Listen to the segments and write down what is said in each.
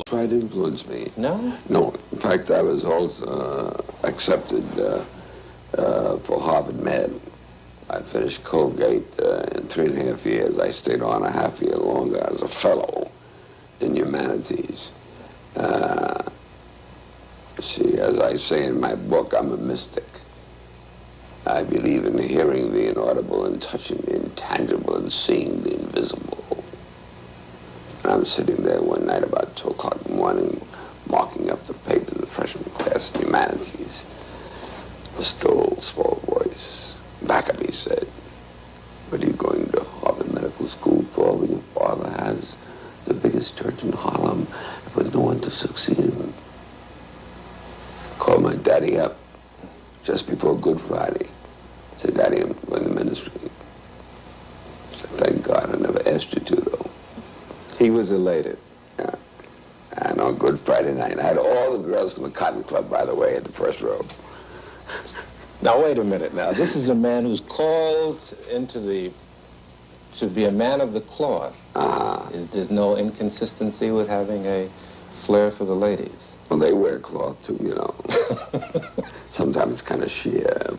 Tried to influence me. No? No. In fact, I was also accepted for Harvard Med. I finished Colgate in 3.5 years. I stayed on a half year longer as a fellow in humanities. See, as I say in my book, I'm a mystic. I believe in hearing the inaudible and touching the intangible and seeing the invisible. And I'm sitting there one night about 2 o'clock in the morning, marking up the papers of the freshman class in humanities. A still, small voice back of me said, "What are you going to Harvard Medical School for when your father has the biggest church in Harlem with no one to succeed him?" Called my daddy up just before Good Friday. Said, "Daddy, I'm going to ministry." I said, "Thank God, I never asked you to, though." He was elated. Yeah. And on Good Friday night, I had all the girls from the Cotton Club, by the way, at the first row. Now, wait a minute now. This is a man who's called to be a man of the cloth. There's no inconsistency with having a flair for the ladies? Well, they wear cloth, too, you know. Sometimes it's kind of sheer.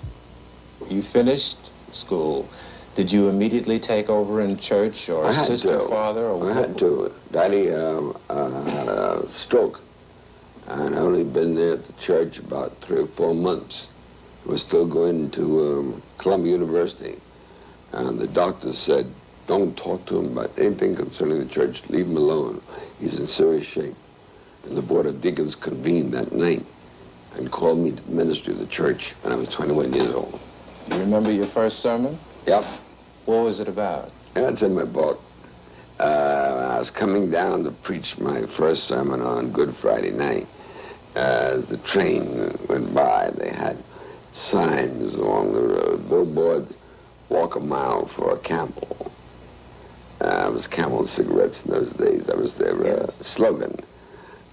You finished school. Did you immediately take over in church or assist your father? Or I had to. Daddy had a stroke. And I'd only been there at the church about 3 or 4 months. I was still going to Columbia University. And the doctor said, "Don't talk to him about anything concerning the church. Leave him alone. He's in serious shape." And the Board of Deacons convened that night and called me to the ministry of the church when I was 21 years old. You remember your first sermon? Yep. What was it about? That's in my book. I was coming down to preach my first sermon on Good Friday night. As the train went by, they had signs along the road, billboards, "Walk a mile for a Camel." It was Camel cigarettes in those days. That was their slogan.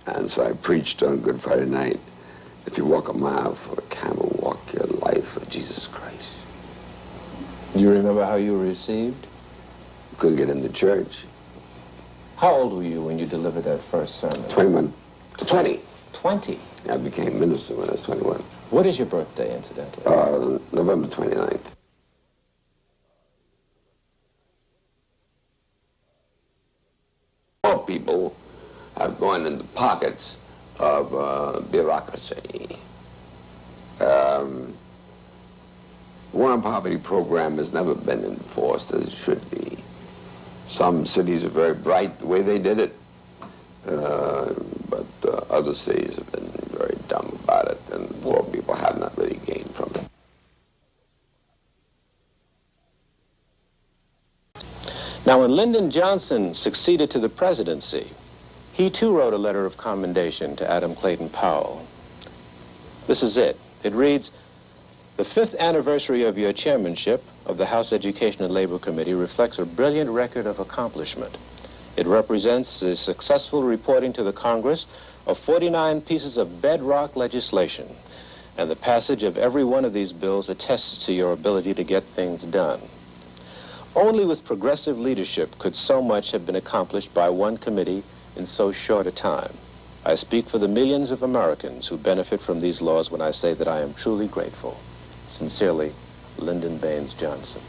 And so I preached on Good Friday night, "If you walk a mile for a camel, walk your life for Jesus Christ." Do you remember how you were received? Couldn't get into church. How old were you when you delivered that first sermon? 21. 20. 20? I became minister when I was 21. What is your birthday, incidentally? November 29th. More people have gone in the pockets of bureaucracy. War on Poverty program has never been enforced as it should be. Some cities are very bright the way they did it, but other cities have been very dumb about it, and poor people have not really gained from it. Now, when Lyndon Johnson succeeded to the presidency, he too wrote a letter of commendation to Adam Clayton Powell. This is it. It reads, "The 5th anniversary of your chairmanship of the House Education and Labor Committee reflects a brilliant record of accomplishment. It represents the successful reporting to the Congress of 49 pieces of bedrock legislation, and the passage of every one of these bills attests to your ability to get things done. Only with progressive leadership could so much have been accomplished by one committee in so short a time. I speak for the millions of Americans who benefit from these laws when I say that I am truly grateful. Sincerely, Lyndon Baines Johnson."